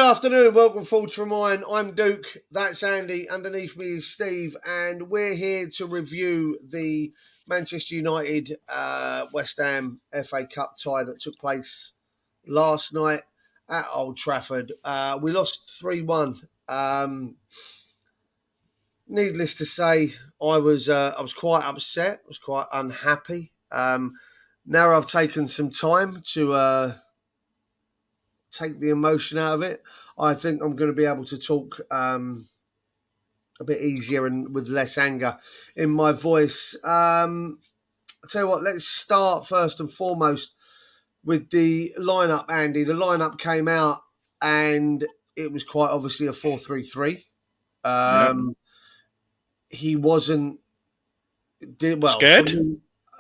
afternoon, welcome forward to Mine. I'm Duke, that's Andy, underneath me is Steve, and we're here to review the Manchester United West Ham FA Cup tie that took place last night at Old Trafford. We lost 3-1. Needless to say, I was quite upset, I was quite unhappy. Now I've taken some time to take the emotion out of it. I think I'm going to be able to talk a bit easier and with less anger in my voice. I'll tell you what, let's start first and foremost with the lineup, Andy. The lineup came out and it was quite obviously a 4-3-3. He wasn't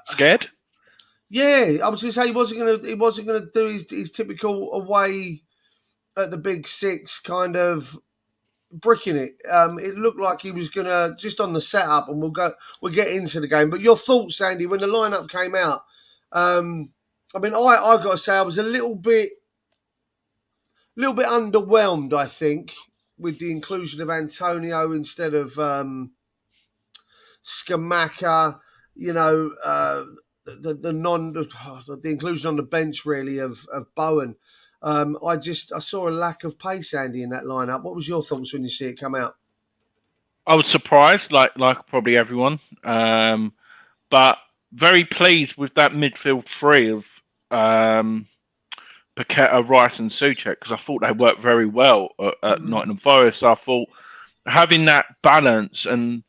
Scared? Yeah, I was going to say he wasn't gonna do his typical away at the big six kind of bricking it. It looked like he was going to just on the setup, and we'll get into the game. But your thoughts, Andy, when the lineup came out? I got to say I was a little bit underwhelmed. I think with the inclusion of Antonio instead of Scamacca. The inclusion on the bench really of Bowen. I saw a lack of pace, Andy, in that lineup. What was your thoughts when you see it come out? I was surprised, like probably everyone, but very pleased with that midfield three of Paqueta, Rice, and Souček, because I thought they worked very well at Nottingham Forest. So I thought having that balance and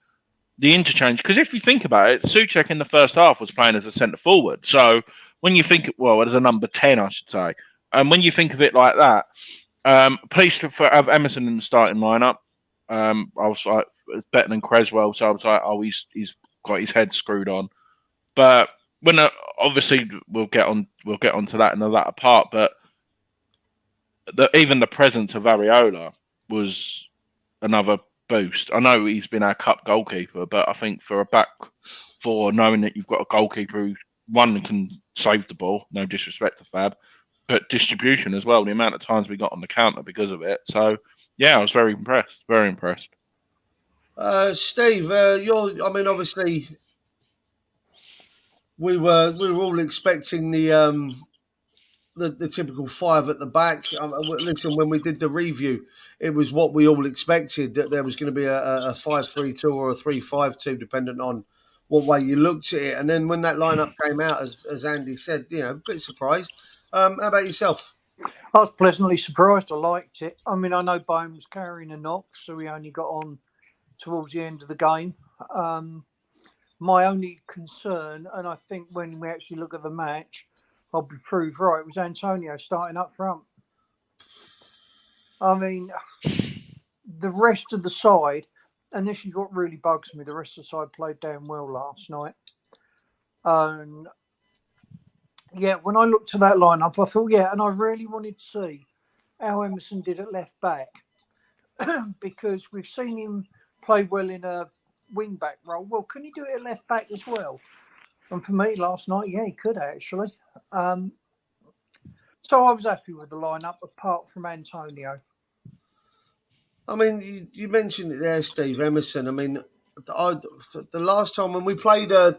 the interchange, because if you think about it, Souček in the first half was playing as a centre forward. So when you think, as a number 10, I should say, and when you think of it like that, pleased to have Emerson in the starting lineup. I was like, it's better than Creswell, so I was like, oh, he's got his head screwed on. But when obviously we'll get on to that in the latter part. But even the presence of Areola was another boost. I know he's been our cup goalkeeper, but I think for a back four, knowing that you've got a goalkeeper who one can save the ball, no disrespect to Fab, but distribution as well, the amount of times we got on the counter because of it. So yeah, I was very impressed. Very impressed. Steve, obviously we were all expecting the typical five at the back. Listen, when we did the review, it was what we all expected, that there was going to be a 5-3-2 or a 3-5-2, depending on what way you looked at it. And then when that lineup came out, as Andy said, a bit surprised. How about yourself? I was pleasantly surprised. I liked it. I mean, I know Bowen was carrying a knock, so he only got on towards the end of the game. My only concern, and I think when we actually look at the match, I'll be proved right, was Antonio starting up front. I mean, the rest of the side, and this is what really bugs me, the rest of the side played damn well last night. And yeah, when I looked at that lineup, I thought, and I really wanted to see how Emerson did at left back because we've seen him play well in a wing back role. Well, can he do it at left back as well? And for me last night, he could actually. So I was happy with the lineup apart from Antonio. I mean, you mentioned it there, Steve, Emerson. I mean, the last time when we played the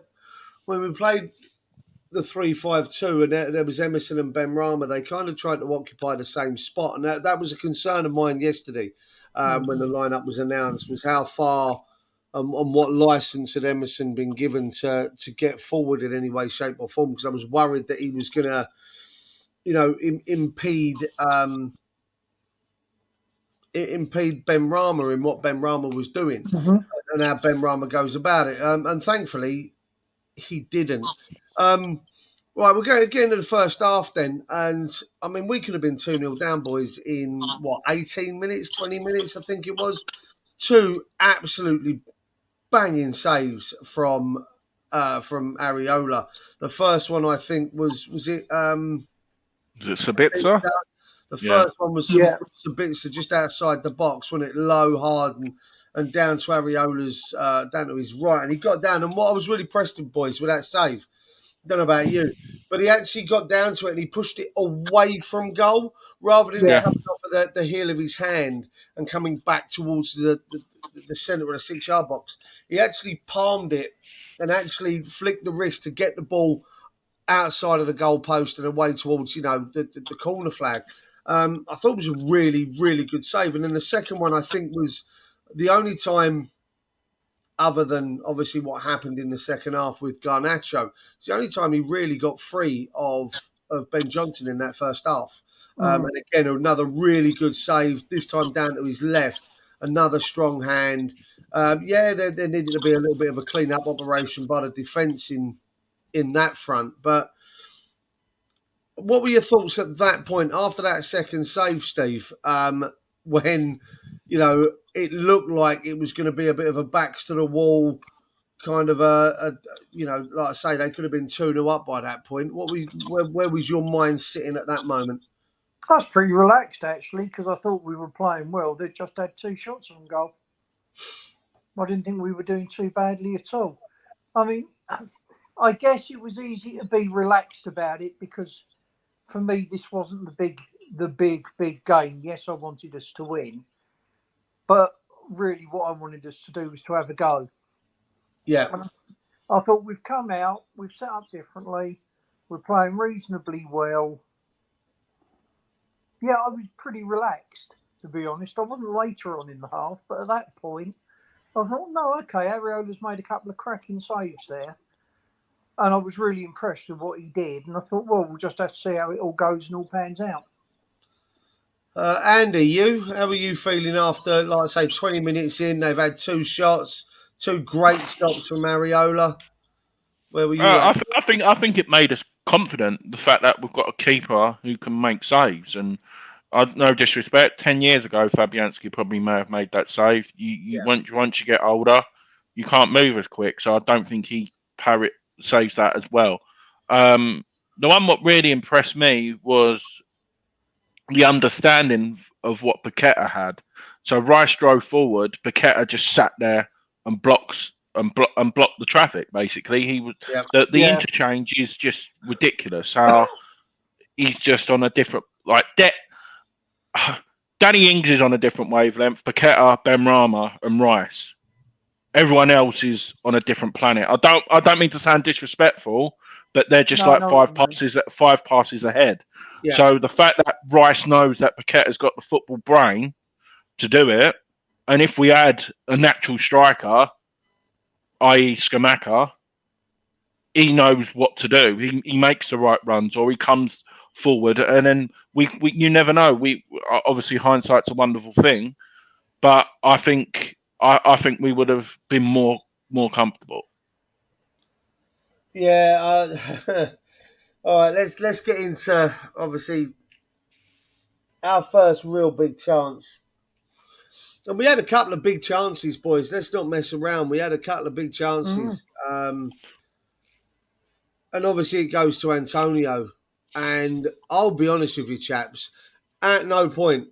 3-5-2 and there was Emerson and Benrahma, they kind of tried to occupy the same spot. And that was a concern of mine yesterday when the lineup was announced, was how far and what licence had Emerson been given to get forward in any way, shape or form, because I was worried that he was going to, impede Benrahma in what Benrahma was doing and how Benrahma goes about it. And thankfully, he didn't. Right, we're going to get into the first half then. And, I mean, we could have been 2-0 down, boys, in, 18 minutes, 20 minutes, I think it was. Two absolutely banging saves from Areola. The first one, I think, was it Sabitzer? The first one was Sabitzer just outside the box, wasn't it? Low, hard, and down to Areola's, down to his right. And he got down. And what I was really impressed with, boys, with that save, I don't know about you, but he actually got down to it and he pushed it away from goal rather than coming off at the heel of his hand and coming back towards the centre of the 6-yard box. He actually palmed it and actually flicked the wrist to get the ball outside of the goalpost and away towards, the corner flag. I thought it was a really, really good save. And then the second one, I think, was the only time, other than obviously what happened in the second half with Garnacho, it's the only time he really got free of Ben Johnson in that first half. And again, another really good save, this time down to his left, another strong hand. There needed to be a little bit of a clean-up operation by the defence in that front. But what were your thoughts at that point after that second save, Steve? When it looked like it was going to be a bit of a backs to the wall kind of like I say, they could have been 2-0 up by that point. Where was your mind sitting at that moment? I was pretty relaxed actually because I thought we were playing well. They just had 2 shots on goal. I didn't think we were doing too badly at all. I mean, I guess it was easy to be relaxed about it because for me this wasn't the big game. Yes, I wanted us to win, but really what I wanted us to do was to have a go. Yeah. And I thought we've come out, we've set up differently, we're playing reasonably well. Yeah, I was pretty relaxed, to be honest. I wasn't later on in the half, but at that point, I thought, no, okay, Areola's made a couple of cracking saves there. And I was really impressed with what he did. And I thought, well, we'll just have to see how it all goes and all pans out. Andy, how are you feeling after, like I say, 20 minutes in? They've had 2 shots, 2 great stops from Areola. Where were you at? I think it made us confident, the fact that we've got a keeper who can make saves. And no disrespect, 10 years ago, Fabianski probably may have made that save. Once you get older, you can't move as quick. So I don't think he saves that as well. The one what really impressed me was the understanding of what Paqueta had. So Rice drove forward, Paqueta just sat there and blocked the traffic. Basically, he was the interchange is just ridiculous. How he's just on a different Danny Ings is on a different wavelength. Paqueta, Benrahma, and Rice. Everyone else is on a different planet. I don't mean to sound disrespectful, but they're just five passes ahead. Yeah. So the fact that Rice knows that Paqueta's got the football brain to do it, and if we add a natural striker, i.e. Scamacca, he knows what to do. He makes the right runs, or he comes forward, and then you never know. We obviously hindsight's a wonderful thing, but I think we would have been more comfortable. Yeah. All right. Let's get into obviously our first real big chance. And we had a couple of big chances, boys. Let's not mess around. We had a couple of big chances. And obviously it goes to Antonio. And I'll be honest with you, chaps, at no point,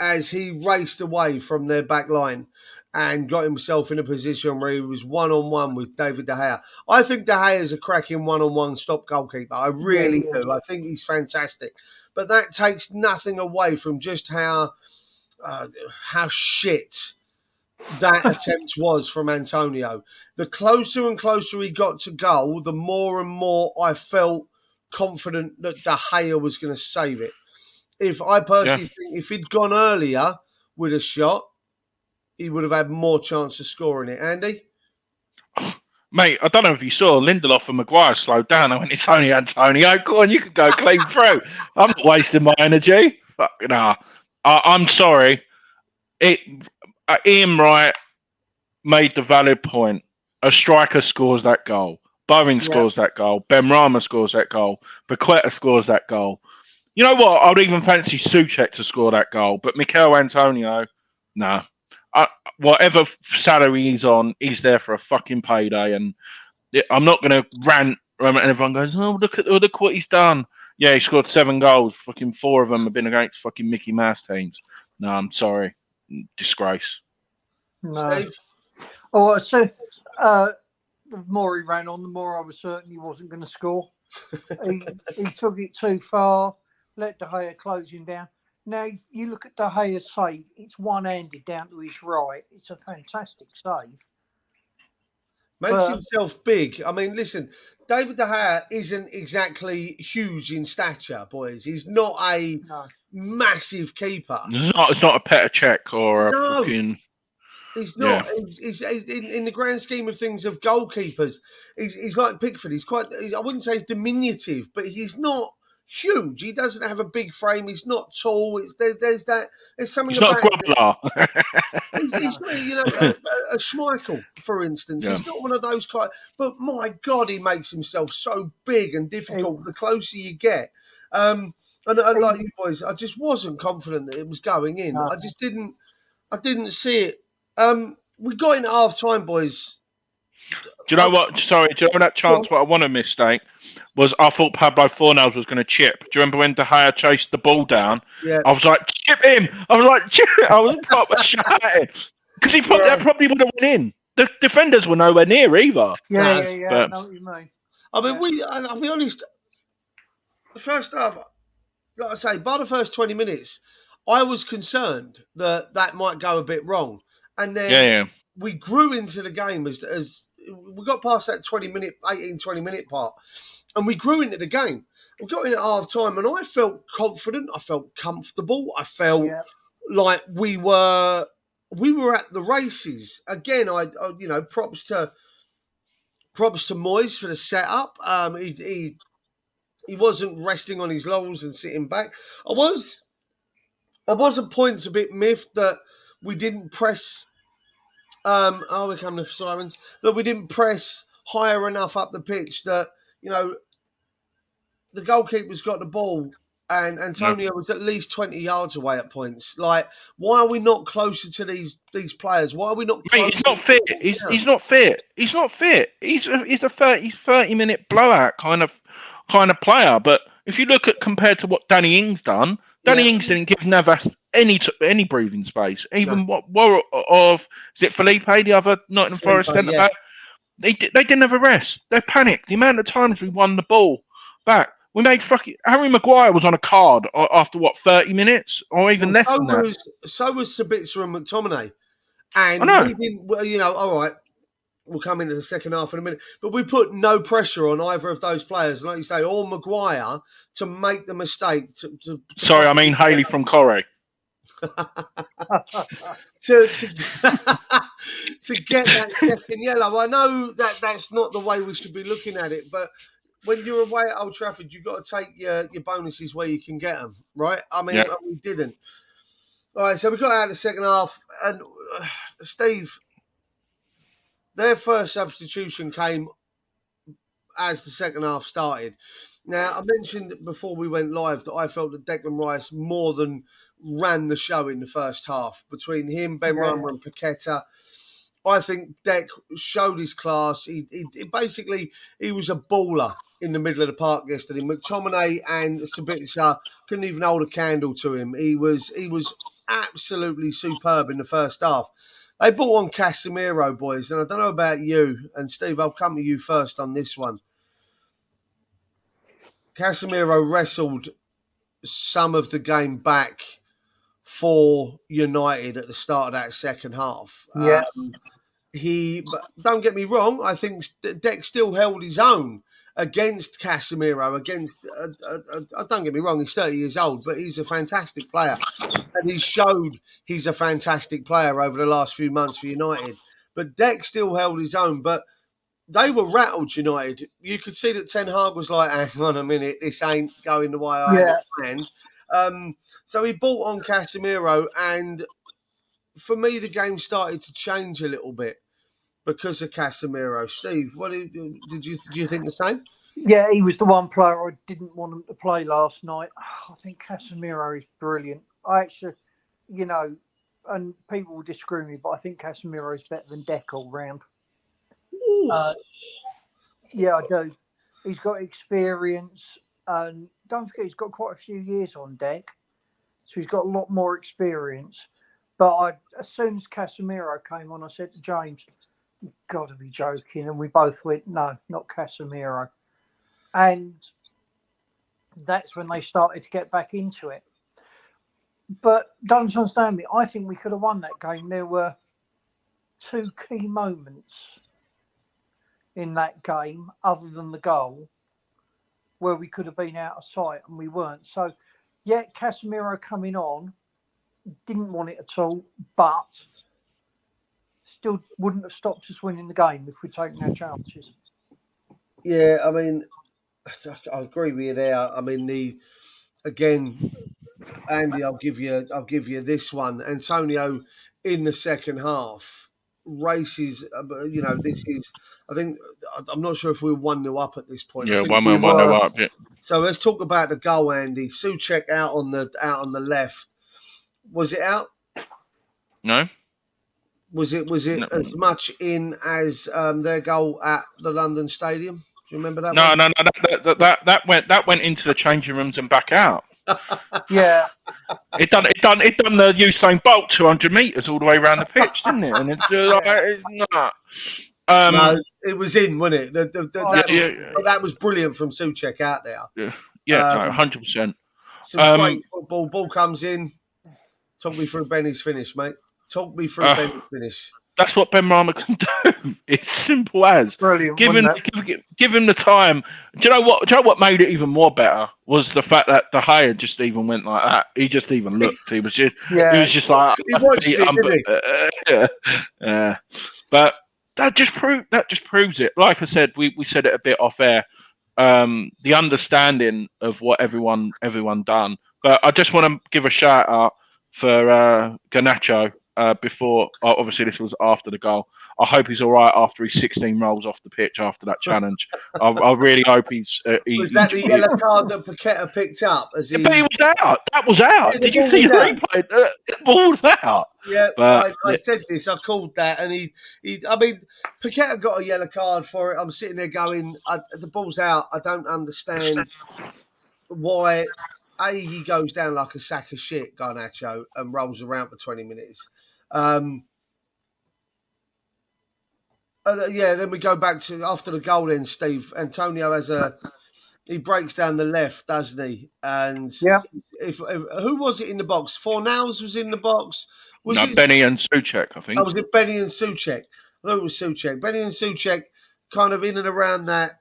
as he raced away from their back line and got himself in a position where he was one-on-one with David De Gea. I think De Gea is a cracking one-on-one stop goalkeeper. I really do. I think he's fantastic. But that takes nothing away from just how shit that attempt was from Antonio. The closer and closer he got to goal, the more and more I felt confident that De Gea was going to save it. I personally think if he'd gone earlier with a shot, he would have had more chance of scoring it. Andy? Mate, I don't know if you saw Lindelof and Maguire slowed down. I went, it's only Antonio. Go on, you can go clean through. I'm not wasting my energy. I'm sorry. Ian Wright made the valid point. A striker scores that goal. Bowen scores that goal. Benrahma scores that goal. Paqueta scores that goal. You know what? I'd even fancy Souček to score that goal. But Mikel Antonio, no. Whatever salary he's on, he's there for a fucking payday. And I'm not going to rant. And everyone goes, oh, look what he's done. Yeah, he scored 7 goals. Fucking 4 of them have been against fucking Mickey Mouse teams. No, I'm sorry. Disgrace. No. Steve? Oh, so the more he ran on, the more I was certain he wasn't going to score. He took it too far. let De Gea close him down. Now, if you look at De Gea's save, it's one-handed down to his right. It's a fantastic save. Makes But himself big. I mean, listen, David De Gea isn't exactly huge in stature, boys. He's not a no, massive keeper. It's not a Petr Cech or a No, fucking he's yeah. not. He's in the grand scheme of things of goalkeepers. He's like Pickford. I wouldn't say he's diminutive, but he's not huge. He doesn't have a big frame. He's not tall. There's something He's not a about him. groveler. He's not, a Schmeichel, for instance. Yeah. He's not one of those kind. But my God, he makes himself so big and difficult the closer you get. And like you boys, I just wasn't confident that it was going in. no. I didn't see it. We got in at half time, boys. Do you know what? Sorry, do you remember that chance? What I want to mistake was I thought Pablo Fornals was going to chip. Do you remember when De Gea chased the ball down? Yeah. I was like, chip him! I was like, chip! I was proper shouting because that probably would have went in. The defenders were nowhere near either. Yeah, No, yeah. but- I know what you mean. I mean, I'll be honest, the first half, like I say, by the first 20 minutes, I was concerned that might go a bit wrong. And then Yeah. we grew into the game as we got past that 20 minute part, and we grew into the game. We got in at half time, and I felt confident. I felt comfortable. I felt like we were at the races again. I props to Moyes for the setup. He wasn't resting on his laurels and sitting back. I was at points a bit miffed that we didn't press. We're coming to sirens. That we didn't press higher enough up the pitch. That the goalkeeper's got the ball, and Antonio was at least 20 yards away at points. Like, why are we not closer to these players? Why are we not? Mate, he's not fit. He's not fit. He's not fit. He's a 30-minute blowout kind of player. But if you look at compared to what Danny Ings done, Danny Ings didn't give Navas any breathing space. Even what is it Felipe, the other Nottingham Forest centre back? They didn't have a rest. They panicked. The amount of times we won the ball back. We made Harry Maguire was on a card after 30 minutes or even less than that. So was Sabitzer and McTominay. And we didn't, all right, we'll come into the second half in a minute, but we put no pressure on either of those players, like you say, or Maguire, to make the mistake. Sorry, I mean Haley from Corrie. to get that second yellow. I know that's not the way we should be looking at it, but when you're away at Old Trafford, you've got to take your bonuses where you can get them, right? I mean, we didn't. All right, so we got out of the second half, and Steve, their first substitution came as the second half started. Now, I mentioned before we went live that I felt that Declan Rice more than ran the show in the first half. Between him, Ben Rama and Paqueta, I think Dec showed his class. He was a baller in the middle of the park yesterday. McTominay and Sabitzer couldn't even hold a candle to him. He was absolutely superb in the first half. They brought on Casemiro, boys, and I don't know about you. And Steve, I'll come to you first on this one. Casemiro wrestled some of the game back for United at the start of that second half. Yeah. But don't get me wrong, I think Dec still held his own against Casemiro. Don't get me wrong, he's 30 years old, but he's a fantastic player. And he's showed he's a fantastic player over the last few months for United. But Dec still held his own. But they were rattled, United. You could see that Ten Hag was like, hang on a minute, this ain't going the way I had planned. So he brought on Casemiro, and for me, the game started to change a little bit because of Casemiro. Steve, what did you think the same? Yeah, he was the one player I didn't want him to play last night. I think Casemiro is brilliant. I actually, and people will disagree with me, but I think Casemiro is better than Dec all round. Yeah, I do. He's got experience, and don't forget he's got quite a few years on Dec, so he's got a lot more experience. But as soon as Casemiro came on, I said to James, "You've got to be joking," and we both went, "No, not Casemiro." And that's when they started to get back into it. But don't understand me. I think we could have won that game. There were 2 key moments in that game, other than the goal, where we could have been out of sight and we weren't. So, yeah, Casemiro coming on, didn't want it at all, but still wouldn't have stopped us winning the game if we'd taken our chances. Yeah, I mean, I agree with you there. I mean, Andy, I'll give you this one. Antonio in the second half races. This is. I think I'm not sure if we're 1-0 up at this point. I Yeah, think 1-1, 1-0 up. Yeah. So let's talk about the goal, Andy. Souček out on the left. Was it out? No. Was it No. as much in as their goal at the London Stadium? Do you remember that? No, one? no, no. That went into the changing rooms and back out. Yeah. It done the Usain Bolt 200 meters all the way around the pitch, didn't it? And it's no, it was in, wasn't it? That was brilliant from Souček out there. Yeah, 100%. Some great football. Ball comes in. Talk me through Benny's finish, mate. Talk me through Benny's finish. That's what Ben Rama can do. It's simple as. Brilliant. Give him the time. Do you know what made it even more better was the fact that De Gea just even went like that. He just even looked. He was just like he watched it, didn't he? Yeah. But that just proves it. Like I said, we said it a bit off air. The understanding of what everyone done. But I just want to give a shout out for Garnacho. Before, obviously, this was after the goal. I hope he's all right after his 16 rolls off the pitch after that challenge. I really hope he's. Was that the yellow card that Paqueta picked up? But he was out. That was out. Did you see the replay? The ball was out. Yeah, but I said this. I called that, and he. I mean, Paqueta got a yellow card for it. I'm sitting there going, the ball's out. I don't understand why. He goes down like a sack of shit, Garnacho, and rolls around for 20 minutes. Then we go back to after the goal. Then Steve Antonio he breaks down the left, doesn't he? And if who was it in the box? Fornals was in the box. Was it Benny and Souček? I think. Oh, was it Benny and Souček? I thought it was Souček. Benny and Souček, kind of in and around that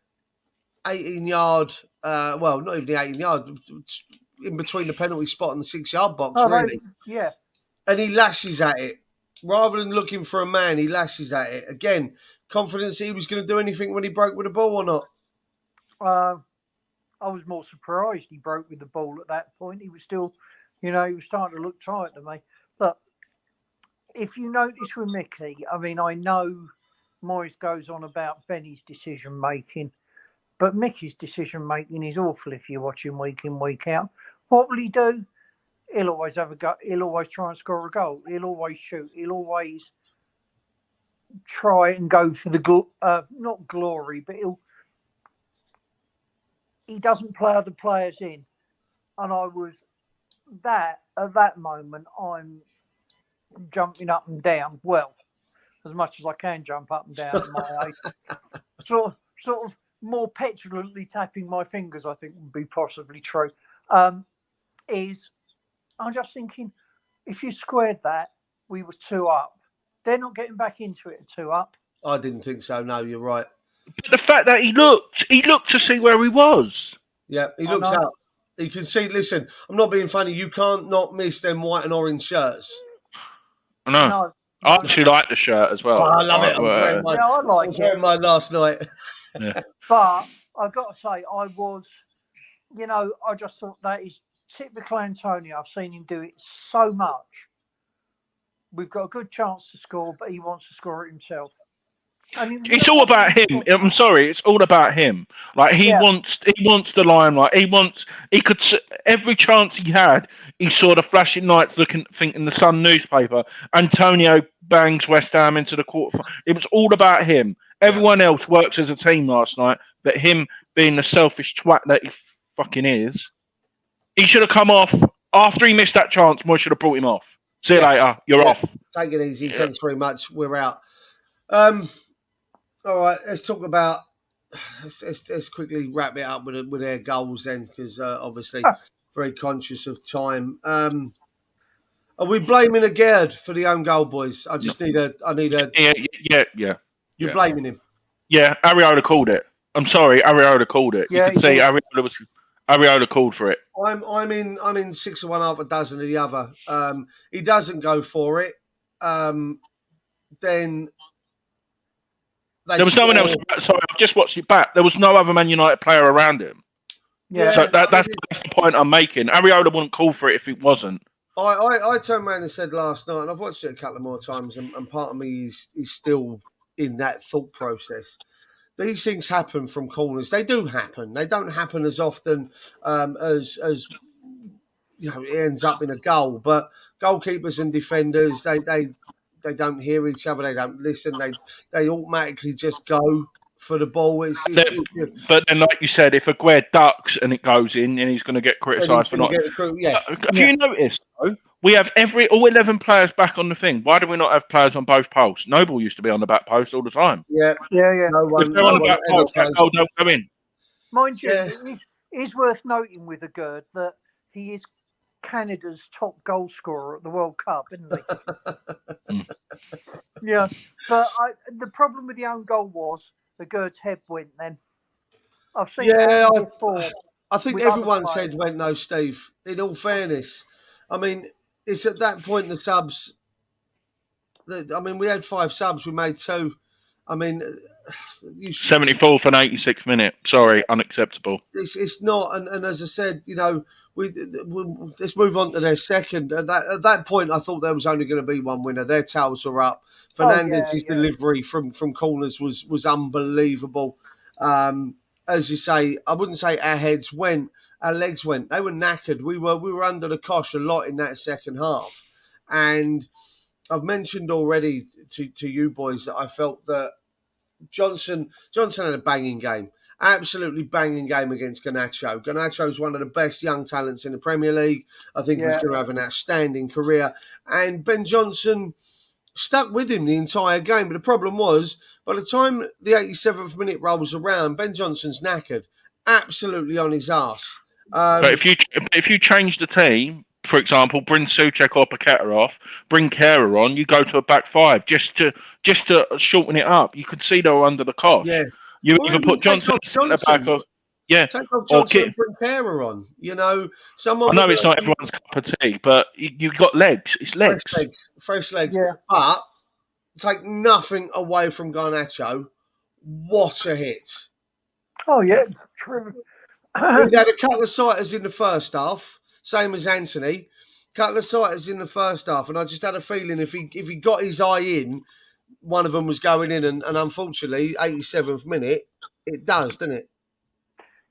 18-yard. Well, not even the 18-yard. In between the penalty spot and the 6-yard box, really. Yeah. And he lashes at it. Rather than looking for a man, he lashes at it. Again, confidence he was going to do anything when he broke with the ball or not? I was more surprised he broke with the ball at that point. He was still, he was starting to look tired to me. But if you notice with Mickey, I mean, I know Moyes goes on about Benny's decision-making, but Mickey's decision-making is awful if you watch him week in, week out. What will he do? He'll always have a go. He'll always try and score a goal. He'll always shoot. He'll always try and go for the not glory, but he doesn't play other players in. And I was at that moment, I'm jumping up and down. Well, as much as I can jump up and down at my age. Sort of more petulantly tapping my fingers, I think would be possibly true. I'm just thinking, if you squared that, we were 2 up. They're not getting back into it at 2 up. I didn't think so. No, you're right. But the fact that he looked to see where he was. Yeah, he looks up. He can see. Listen, I'm not being funny. You can't not miss them white and orange shirts. I know. No, I actually like the shirt as well. Oh, I love it. I was wearing mine last night. Yeah. But I've got to say, I just thought that is typical Antonio. I've seen him do it so much. We've got a good chance to score, but he wants to score it himself. It's all about him. I'm sorry, it's all about him. Like he wants the limelight. He could every chance he had. He saw the flashing lights, thinking the Sun newspaper. Antonio bangs West Ham into the quarter. It was all about him. Everyone else worked as a team last night, but him being the selfish twat that he fucking is, he should have come off after he missed that chance. Moy should have brought him off. See you later. You're off. Take it easy. Thanks very much. We're out. All right, let's talk about let's quickly wrap it up with their goals then, because obviously very conscious of time. Are we blaming Agerd for the own goal, boys? I need a. Yeah. You're blaming him. Yeah, Ariola called it. I'm sorry, Ariola called it. Yeah, you could see Ariola called for it. I'm in 6 of one, half a dozen of the other. He doesn't go for it. Then there was no one else. Sorry, I've just watched it back. There was no other Man United player around him. Yeah. So that's the point I'm making. Ariola wouldn't call for it if it wasn't. I turned around and said last night, and I've watched it a couple of more times, and part of me is still in that thought process. These things happen from corners. They do happen. They don't happen as often as it ends up in a goal. But goalkeepers and defenders, they don't hear each other. They don't listen. They automatically just go for the ball. But then, like you said, if Aguerd ducks and it goes in, and he's going to get criticised for not. Have you noticed though? We have all 11 players back on the thing. Why do we not have players on both posts? Noble used to be on the back post all the time. Yeah. No one, if they're on the back post, that goal don't go in. Mind you, it is worth noting with Agerd that he is Canada's top goal scorer at the World Cup, isn't he? Yeah, but the problem with the own goal was Agerd's head went then. I've seen that before. I think everyone's head went though, Steve. In all fairness, I mean, it's at that point the subs. We had 5 subs. We made 2. I mean, 74th and 86th minute. Sorry, unacceptable. It's not, and as I said, let's move on to their second. At that point, I thought there was only going to be one winner. Their towels were up. Fernandez's delivery from corners was unbelievable. As you say, I wouldn't say our heads went, our legs went. They were knackered. We were under the cosh a lot in that second half, and I've mentioned already to you boys that I felt that Johnson had a banging game. Absolutely banging game against Garnacho. Garnacho's one of the best young talents in the Premier League. I think he's going to have an outstanding career. And Ben Johnson stuck with him the entire game. But the problem was, by the time the 87th minute rolls around, Ben Johnson's knackered. Absolutely on his arse. But if you change the team, for example, bring Souček or Paqueta off, bring Kehrer on, you go to a back 5 just to shorten it up. You could see they were under the cosh. Yeah. You either put Johnson at the back or take off Johnson and bring Kehrer on. Someone. I know it's not everyone's cup of tea, but you've got legs. It's legs. Fresh legs. Yeah. But take nothing away from Garnacho. What a hit! Oh yeah, true. He had a couple of sighters in the first half, same as Anthony. Couple of sighters in the first half, and I just had a feeling if he got his eye in, one of them was going in, and unfortunately, 87th minute, it does, doesn't it?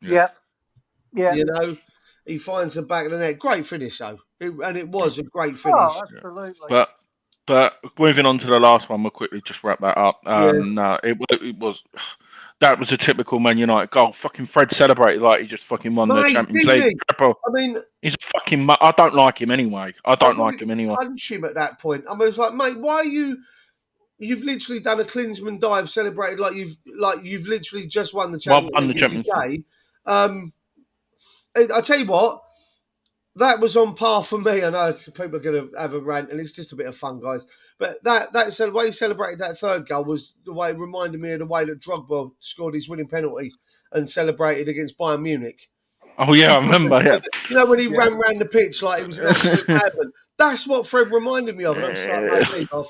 Yeah. He finds the back of the net. Great finish, though, and it was a great finish. Oh, absolutely. But moving on to the last one, we'll quickly just wrap that up. No, it was. That was a typical Man United goal. Fucking Fred celebrated like he just fucking won the Champions League. He's a fucking. I don't like him anyway. I punch him at that point. I was like, mate, why are you? You've literally done a Klinsmann dive, celebrated like you've literally just won the Champions League. I tell you what, that was on par for me. I know people are going to have a rant, and it's just a bit of fun, guys. But that's the way he celebrated that third goal was the way it reminded me of the way that Drogba scored his winning penalty and celebrated against Bayern Munich. Oh yeah, I remember. Yeah. When he ran around the pitch like he was an absolute madman. That's what Fred reminded me of. And I'm just like, mate,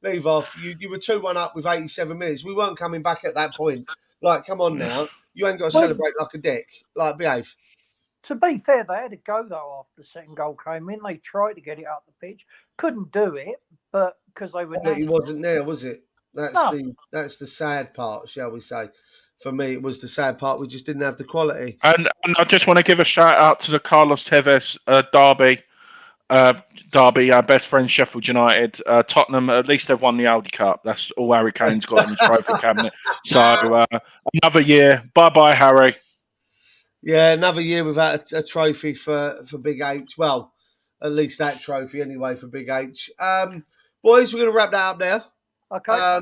leave off. You were 2-1 up with 87 minutes. We weren't coming back at that point. Like, come on now. You ain't got to celebrate like a dick. Like, behave. To be fair, they had to go, though, after the second goal came in. They tried to get it up the pitch. Couldn't do it, but because they were... He wasn't there, was it? That's the sad part, shall we say. For me, it was the sad part. We just didn't have the quality. And I just want to give a shout out to the Carlos Tevez derby. Our best friend Sheffield United. Tottenham, at least they've won the Audi Cup. That's all Harry Kane's got in his trophy cabinet. So another year. Bye-bye, Harry. Yeah, another year without a trophy for Big H. Well, at least that trophy anyway for Big H. Boys, we're going to wrap that up now. Okay.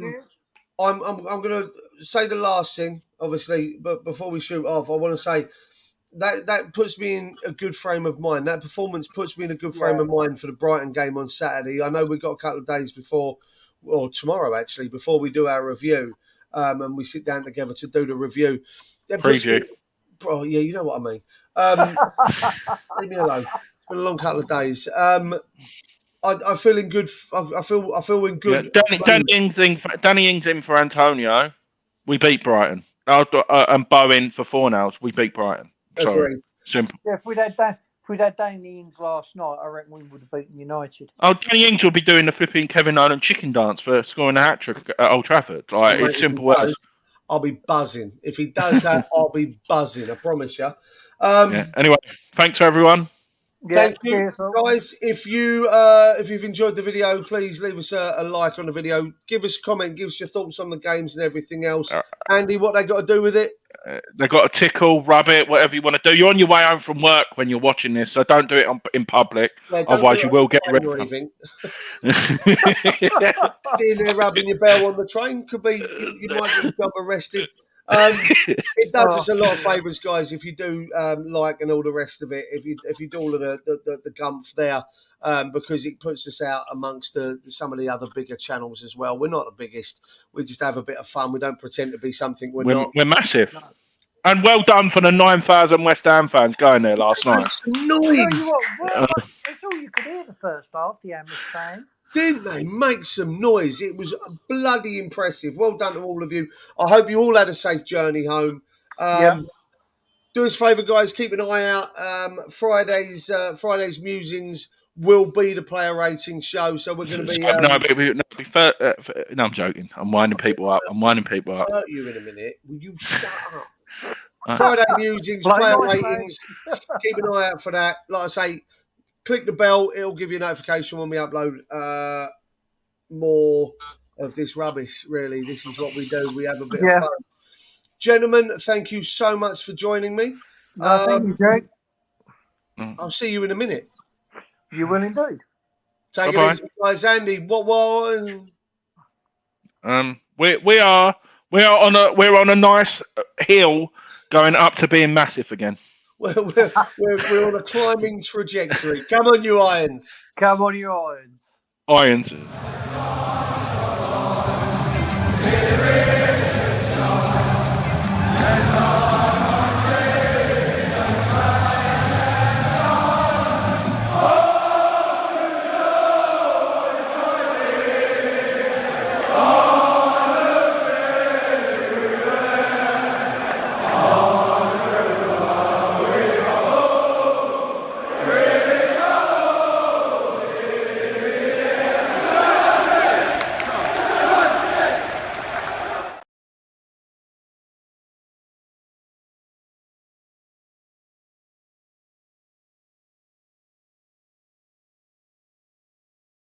I'm going to say the last thing, obviously, but before we shoot off, I want to say that puts me in a good frame of mind. That performance puts me in a good frame of mind for the Brighton game on Saturday. I know we've got a couple of days before, or tomorrow actually, before we do our review, and we sit down together to do the review. Preview. Oh, yeah, you know what I mean. Leave me alone. It's been a long couple of days. I feel in good. I feel in good. Yeah. Danny Ings in for Antonio. We beat Brighton. And Bowen for Fornals. We beat Brighton. Sorry. Agreed. Simple. Yeah, if we'd had Danny Ings last night, I reckon we would have beaten United. Oh, Danny Ings will be doing the flipping Kevin Nolan chicken dance for scoring a hat trick at Old Trafford. Like, Mate, it's simple as. I'll be buzzing. If he does that, I'll be buzzing. I promise you. Anyway, thanks for everyone. Thank you, guys. If you've enjoyed the video, please leave us a like on the video. Give us a comment. Give us your thoughts on the games and everything else. Andy, what they got to do with it? They've got to tickle, rub it, whatever you want to do. You're on your way home from work when you're watching this, so don't do it in public. Yeah, otherwise, you will get rid or anything. Sitting there rubbing your bell on the train could be you might get yourself arrested. It does us a lot of favours, guys, if you do like and all the rest of it. If you do all of the gumph there, because it puts us out amongst some of the other bigger channels as well. We're not the biggest. We just have a bit of fun. We don't pretend to be something we're not. We're massive. No. And well done for the 9,000 West Ham fans going there last night. Some noise. That's all you could hear the first half, the Amish fans. Didn't they make some noise? It was bloody impressive. Well done to all of you. I hope you all had a safe journey home. Do us a favour, guys. Keep an eye out. Friday's musings will be the player rating show, so we're going to be. No, I'm joking. I'm winding people up. I'll hurt you in a minute. Will you shut up? Friday musings, player ratings. Keep an eye out for that. Like I say, click the bell. It'll give you a notification when we upload more of this rubbish. Really, this is what we do. We have a bit of fun. Gentlemen, thank you so much for joining me. Thank you, Jake. I'll see you in a minute. You will indeed. Take it easy, guys. Andy, what? We're on a nice hill going up to being massive again. We're on a climbing trajectory. Come on, you Irons. Come on, you Irons. Irons.